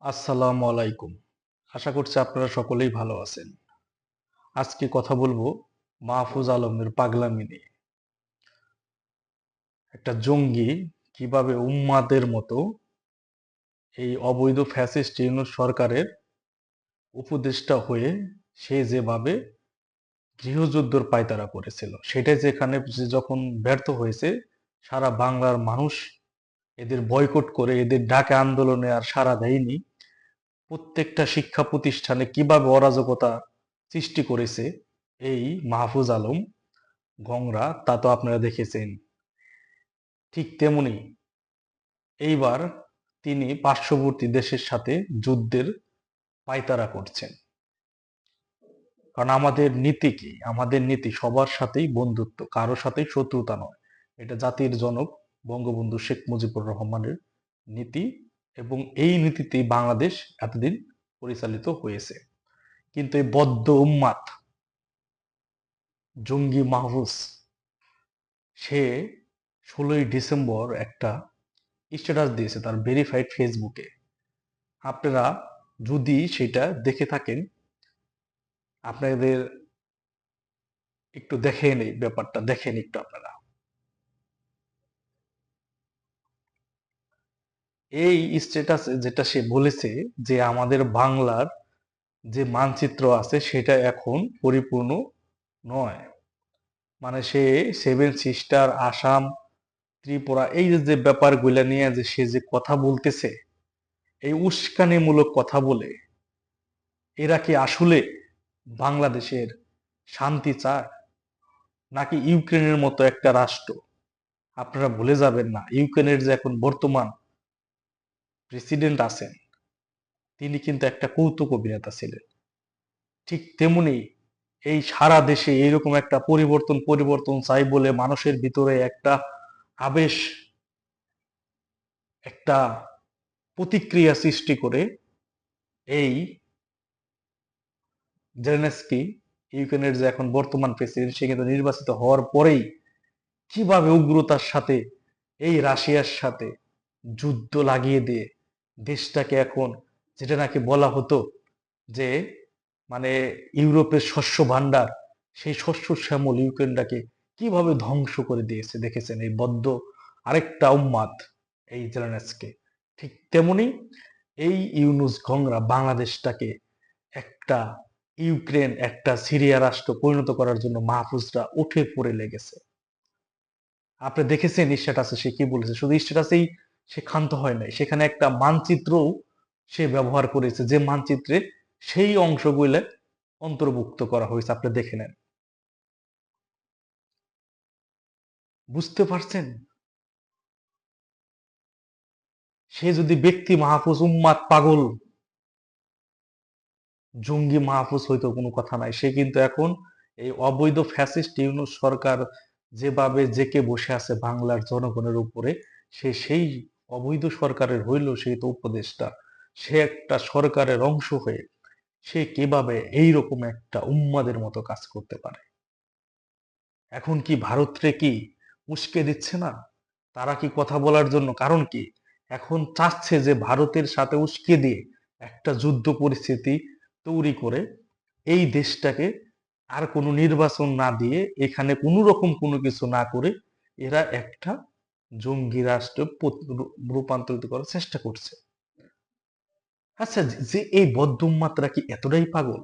আসসালামু আলাইকুম। আশা করছি আপনারা সকলেই ভালো আছেন। আজকে কথা বলবো মাহফুজ আলমের পাগলামি নিয়ে। একটা জঙ্গি কিভাবে উম্মাদের মতো এই অবৈধ ফ্যাসিস্ট ইউনূস সরকারের উপদেষ্টা হয়ে সে যেভাবে গৃহযুদ্ধের পায়তারা করেছিল, সেটাই যেখানে যে যখন ব্যর্থ হয়েছে, সারা বাংলার মানুষ এদের বয়কট করে এদের ডাকে আন্দোলনে আর সাড়া দেয়নি। প্রত্যেকটা শিক্ষা প্রতিষ্ঠানে কিভাবে অরাজকতা সৃষ্টি করেছে এই মাহফুজ আলম গংরা, তা তো আপনারা দেখেছেন। ঠিক তেমনি এইবার তিনি পার্শ্ববর্তী দেশের সাথে যুদ্ধের পায়তারা করছেন। কারণ আমাদের নীতি কি? আমাদের নীতি সবার সাথেই বন্ধুত্ব, কারো সাথেই শত্রুতা নয়। এটা জাতির জনক বঙ্গবন্ধু শেখ মুজিবুর রহমানের নীতি, এবং এই নীতিতেই বাংলাদেশ এতদিন পরিচালিত হয়েছে। কিন্তু এই বদ্ধ উম্মাদ জঙ্গি মাহফুজ, সে 16ই ডিসেম্বর একটা স্ট্যাটাস দিয়েছে তার ভেরিফাইড ফেসবুকে। আপনারা যদি সেটা দেখে থাকেন, আপনাদের একটু দেখে নেই, ব্যাপারটা দেখেন একটু আপনারা। এই স্ট্যাটাসে যেটা সে বলেছে যে আমাদের বাংলার যে মানচিত্র আছে সেটা এখন পরিপূর্ণ নয়। মানে সে সেভেন সিস্টার, আসাম, ত্রিপুরা, এই যে ব্যাপারগুলা নিয়ে যে সে যে কথা বলতেছে, এই উস্কানিমূলক কথা বলে এরা কি আসলে বাংলাদেশের শান্তি চায়, নাকি ইউক্রেনের মতো একটা রাষ্ট্র? আপনারা ভুলে যাবেন না, ইউক্রেনের যে এখন বর্তমান প্রেসিডেন্ট আছেন, তিনি কিন্তু একটা কৌতুক অভিনেতা ছিলেন। ঠিক তেমনি এই সারা দেশে এইরকম একটা পরিবর্তন পরিবর্তন চাই বলে মানুষের ভিতরে একটা আবেশ, একটা প্রতিক্রিয়া সৃষ্টি করে এই জেলেনস্কি, ইউক্রেনের যে এখন বর্তমান প্রেসিডেন্ট, সে কিন্তু নির্বাচিত হওয়ার পরেই কিভাবে উগ্রতার সাথে এই রাশিয়ার সাথে যুদ্ধ লাগিয়ে দিয়ে দেশটাকে এখন, যেটা নাকি বলা হতো যে মানে ইউরোপের শস্য ভান্ডার, সেই শস্য শ্যামল ইউক্রেনটাকে কিভাবে ধ্বংস করে দিয়েছে দেখেছেন এই বদ্ধ আরেকটা উম্মাদ, এই জেলেনস্কি। ঠিক তেমনি এই ইউনুস গংরা বাংলাদেশটাকে একটা ইউক্রেন, একটা সিরিয়া রাষ্ট্র পরিণত করার জন্য মাহফুজরা উঠে পড়ে লেগেছে। আপনি দেখেছেন স্ট্যাটাসে সে কি বলেছে? শুধু স্ট্যাটাসেই সে ক্ষান্ত হয় নাই, সেখানে একটা মানচিত্রও সে ব্যবহার করেছে, যে মানচিত্রে সেই অংশগুলো অন্তর্ভুক্ত করা হয়েছে। আপনি দেখে নেন, বুঝতে পারছেন? সে যদি ব্যক্তি মাহফুজ, উম্মাদ, পাগল, জঙ্গি মাহফুজ হইতো কোনো কথা নাই, সে কিন্তু এখন এই অবৈধ ফ্যাসিস্ট ইউনূস সরকার যেভাবে জেকে বসে আছে বাংলার জনগণের উপরে, সে সেই অবৈধ সরকারের হইল, সেই তো উপদেষ্টা। সে একটা সরকারের অংশ হয়ে সে কিভাবে এইরকম একটা উম্মাদের মতো কাজ করতে পারে? এখন কি ভারতরে কি উস্কে দিচ্ছে না? তারা কি কথা বলার জন্য? কারণ কি, এখন চাচ্ছে যে ভারতের সাথে উস্কে দিয়ে একটা যুদ্ধ পরিস্থিতি তৈরি করে এই দেশটাকে আর কোনো নির্বাচন না দিয়ে, এখানে কোনো রকম কোনো কিছু না করে এরা একটা জঙ্গি রাষ্ট্রে রূপান্তরিত করার চেষ্টা করছে। আচ্ছা, যে এই বদ্ধউন্মাদরা কি এতটাই পাগল?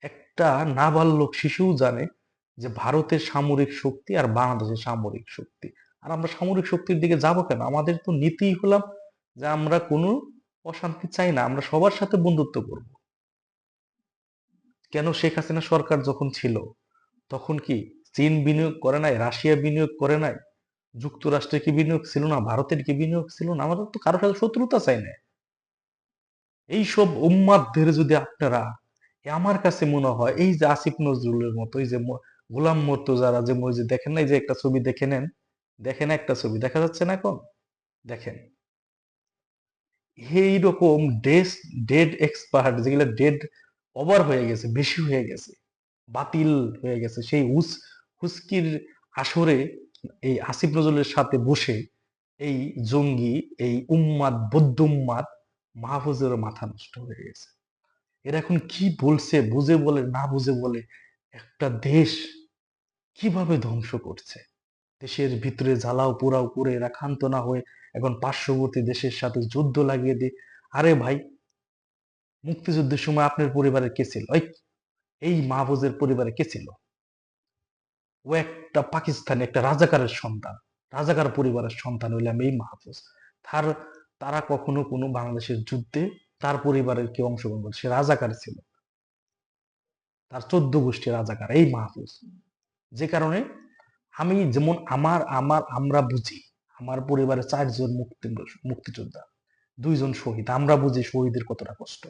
একটা নাবালক শিশুও জানে যে ভারতের সামরিক শক্তি আর বাংলাদেশের সামরিক শক্তি, আর আমরা সামরিক শক্তির দিকে যাব কেন? আমাদের তো নীতি হলাম যে আমরা কোনো অশান্তি চাই না, আমরা সবার সাথে বন্ধুত্ব করব। কেন শেখ হাসিনা সরকার যখন ছিল, তখন কি চীন বিনিয়োগ করে নাই? রাশিয়া বিনিয়োগ করে নাই? যুক্তরাষ্ট্রের কি বিনিয়োগ ছিল না? ভারতের কি বিনিয়োগ ছিল না? আমাদের তো কারোর সাথে শত্রুতা চাই না। এইসব উম্মাদদের যদি আপনারা, আমার কাছে মনে হয় এই যে আসিফ নজরুলের মতো, এই যে গোলাম মর্তুজারা, যে ওই যে দেখেন না, এই যে একটা ছবি দেখে নেন, দেখেন একটা ছবি দেখা যাচ্ছে না এখন, দেখেন এইরকম ডেস ডেড এক্সপার্ট, যেগুলো ডেড ওভার হয়ে গেছে, বেশি হয়ে গেছে, বাতিল হয়ে গেছে, সেই হুস্কির আসরে এই আসিফ নজরুলের সাথে বসে এই জঙ্গি, এই উম্মাদ, বদ্ধ উম্মাদ মাহফুজেরও মাথা নষ্ট হয়ে গেছে। এরা এখন কি বলছে, বুঝে বলে না বুঝে বলে, একটা দেশ কিভাবে ধ্বংস করছে। দেশের ভিতরে জ্বালাও পোড়াও করে এরা ক্ষান্ত না হয়ে এখন পার্শ্ববর্তী দেশের সাথে যুদ্ধ লাগিয়ে দিয়ে। আরে ভাই, মুক্তিযুদ্ধের সময় আপনার পরিবারে কে ছিল? এই মাহফুজের পরিবারে কে ছিল? ও একটা পাকিস্তানি, একটা রাজাকারের সন্তান, রাজাকার পরিবারের সন্তান হইলাম এই মাহফুজ। তার তারা কখনো কোনো বাংলাদেশের যুদ্ধে তার পরিবারের কেউ অংশগ্রহণ করে? সে রাজাকার ছিল, তার 14 গোষ্ঠী রাজাকার এই মাহফুজ। যে কারণে আমি যেমন আমার আমার আমরা বুঝি, আমার পরিবারে 4 জন মুক্তিযোদ্ধা, 2 জন শহীদ, আমরা বুঝি শহীদের কতটা কষ্ট।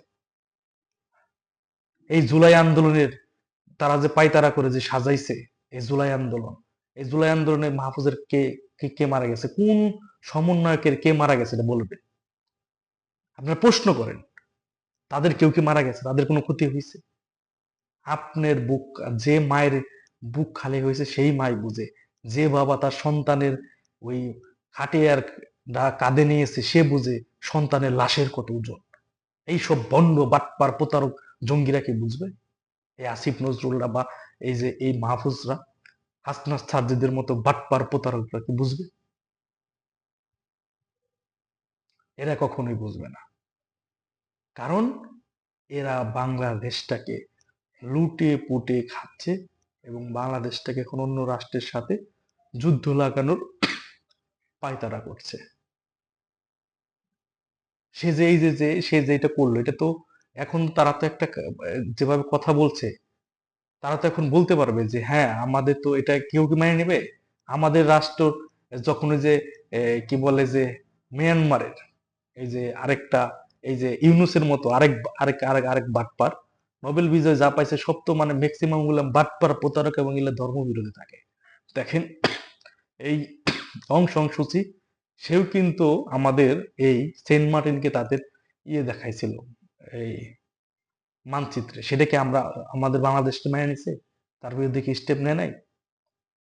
এই জুলাই আন্দোলনের তারা যে পায়তারা করে যে সাজাইছে এই জুলাই আন্দোলন, এই জুলাই আন্দোলনে মাহফুজের কে কে কে মারা গেছে, কোন সমন্বয়কের কে মারা গেছে এটা বলবে? আপনারা প্রশ্ন করেন, তাদের কেউ কি মারা গেছে? তাদের কোনো ক্ষতি হয়েছে? আপনার বুক, যে মায়ের বুক খালি হয়েছে সেই মাই বুঝে, যে বাবা তার সন্তানের ওই খাটিয়ার কাঁধে নিয়েছে সে বুঝে সন্তানের লাশের কত ওজন। এইসব বন্ড বাটপার প্রতারক জঙ্গিরা কি বুঝবে? এই আসিফ নজরুলরা বা এই যে এই মাহফুজরা, হাসনাত সাজ্জাদের মতো বাটপার প্রতারকরা কি বুঝবে? এরা কখনোই বুঝবে না। কারণ এরা বাংলাদেশটাকে লুটে পুটে খাচ্ছে এবং বাংলাদেশটাকে এখন অন্য রাষ্ট্রের সাথে যুদ্ধ লাগানোর পায়তারা করছে। সে যে এই যে সে যে এটা করলো, এটা তো এখন তারা তো একটা যেভাবে কথা বলছে, তারা তো এখন বলতে পারবে যে হ্যাঁ আমাদের তো এটা কেউ কি মেনে নেবে? আমাদের রাষ্ট্র যখন ওই যে কি বলে যে মিয়ানমারের এই যে আরেকটা, এই যে ইউনুসের মতো আরেক আরেক আরেক আরেক বাটপার নোবেল বিজয় যা পাইছে সব তো মানে ম্যাক্সিমাম গুলো বাটপার প্রতারক এবং এগুলো ধর্মবিরোধী থাকে। দেখেন এই অং সান সূচি, সেও কিন্তু আমাদের এই সেন্ট মার্টিনকে তাদের দেখাইছিল এই মানচিত্রে, সেটাকে আমরা আমাদের বাংলাদেশকে মেনে নিছে? তার বিরুদ্ধে কি স্টেপ নেয় নাই?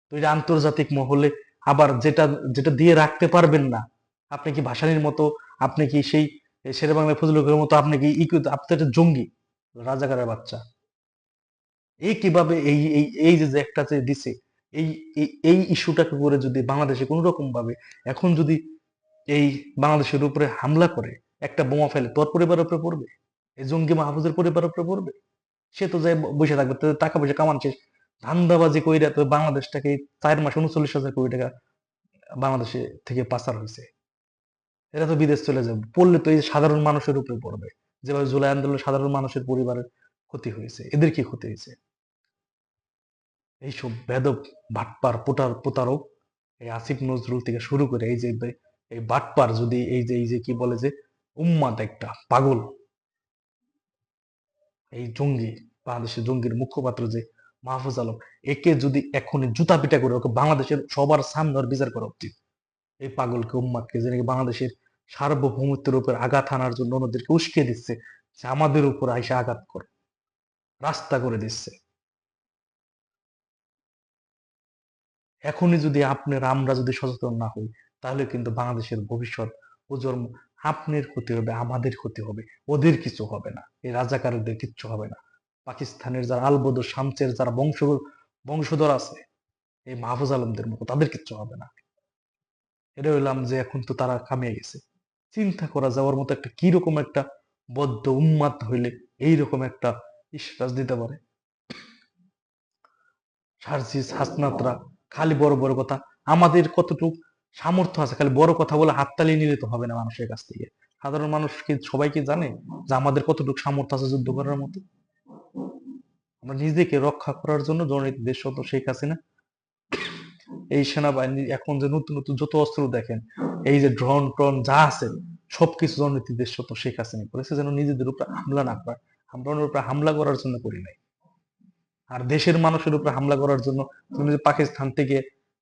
তো এটা আন্তর্জাতিক মহলে আবার যেটা যেটা দিয়ে রাখতে পারবেন না, আপনি কি ভাসানির মতো, আপনি কি সেই শেরে বাংলা ফজলুলের মতো, আপনি কি আপনি তো একটা জঙ্গি, রাজাকারের বাচ্চা। এই কিভাবে এই এই এই যে যে একটা যে দিছে, এই এই ইস্যুটাকে করে যদি বাংলাদেশে কোন রকম ভাবে এখন যদি এই বাংলাদেশের উপরে হামলা করে একটা বোমা ফেলে, তোর পরিবারের উপরে পড়বে? এই জঙ্গি মাহফুজের পরিবারের উপরে পড়বে? সে তো যায় বসে থাকবে, তো টাকা পয়সা কামান শেষ, ধান্দাবাজি কইরা তো বাংলাদেশটাকে 4 মাসে 39,000 কোটি টাকা বাংলাদেশে থেকে পাচার হয়েছে। এরা তো বিদেশ চলে যাবে, পড়লে তো এই সাধারণ মানুষের উপরে পড়বে। যেভাবে জুলাই আন্দোলনে সাধারণ মানুষের পরিবারের ক্ষতি হয়েছে, এদের কি ক্ষতি হয়েছে? এইসব বেদব বাটপার প্রতারক, এই আসিফ নজরুল থেকে শুরু করে এই যে এই বাটপার, যদি এই যে কি বলে যে উম্মাদ একটা পাগল, এই জঙ্গি, বাংলাদেশের জঙ্গির মুখপাত্র যে মাহফুজ আলম, একে যদি এখনই জুতা পিটা করে ওকে বাংলাদেশের সবার সামনে ওর বিচার করা উচিত। এই পাগলকে, উম্মাদকে, যে নাকি বাংলাদেশের সার্বভৌমত্বের উপর আঘাত হানার জন্য অন্যদেরকে উস্কে দিচ্ছে, যে আমাদের উপর আইসা আঘাত করে রাস্তা করে দিচ্ছে। এখনই যদি আপনার আমরা যদি সচেতন না হই, তাহলে কিন্তু বাংলাদেশের ভবিষ্যৎ প্রজন্ম, আপনার ক্ষতি হবে, আমাদের ক্ষতি হবে, ওদের কিছু হবে না, এই রাজাকারদের কিচ্ছু হবে না। পাকিস্তানের যারা আলবদর শামসের যারা বংশধর আছে, এই মাহফুজ আলমদের মতো, তাদের কিচ্ছু হবে না। এটা হইলাম যে এখন তো তারা কামিয়ে গেছে। চিন্তা করা যাওয়ার মতো একটা কিরকম একটা বদ্ধ উন্মাদ হইলে এইরকম একটা ইস্টাস দিতে পারে। সার্জিস হাসনাতরা খালি বড় বড় কথা, আমাদের কতটুকু সামর্থ্য আছে খালি বড় কথা বলে হাততালি নিলে তো হবে না মানুষের কাছ থেকে। সাধারণ মানুষ কি সবাই কি জানে যে আমাদের কতটুকু সামর্থ্য আছে যুদ্ধ করার মতো? আমরা নিজেকে রক্ষা করার জন্য জননীতি দেশত শেখ হাসিনা এই সেনাবাহিনী এখন যে নতুন নতুন যত অস্ত্র দেখেন, এই যে ড্রোন ট্রন যা আছে, সবকিছু জননীতি দেশত শেখ হাসিনা করেছে যেন নিজেদের উপর হামলা না করে। আমরা ওনার উপর হামলা করার জন্য করি নাই। আর দেশের মানুষের উপরে হামলা করার জন্য তুমি যে পাকিস্তান থেকে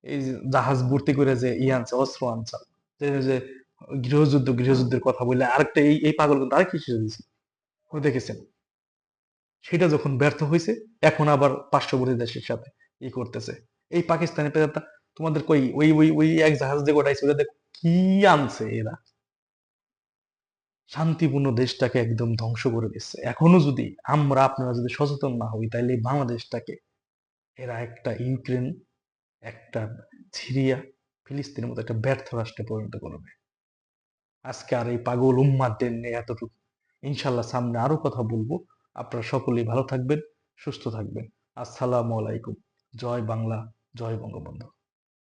এই যে জাহাজ ভর্তি করে যে আনছে, অস্ত্র আনছে, যে গৃহযুদ্ধের কথা বললে আরেকটা এই পাগল কিন্তু আরেক কিছু দিয়েছে, ওই দেখেছেন? সেটা যখন ব্যর্থ হয়েছে, এখন আবার পার্শ্ববর্তী দেশের সাথে করতেছে। এই পাকিস্তানি পেতাত্তা তোমাদের কই ওই এক জাহাজ দিয়ে গোটাইছে, ওটা কি আনছে এরা? শান্তিপূর্ণ দেশটাকে একদম ধ্বংস করে দিচ্ছে। এখনো যদি আমরা আপনারা যদি সচেতন না হই, তাহলে এই বাংলাদেশটাকে এরা একটা ইউক্রেন, একটা সিরিয়া, ফিলিস্তিনের মতো একটা ব্যর্থ রাষ্ট্রে পরিণত করবে। আজকে আর এই পাগল উম্মাদের নিয়ে এতটুকু। ইনশাল্লাহ সামনে আরো কথা বলবো। আপনারা সকলেই ভালো থাকবেন, সুস্থ থাকবেন। আসসালামু আলাইকুম। জয় বাংলা, জয় বঙ্গবন্ধু।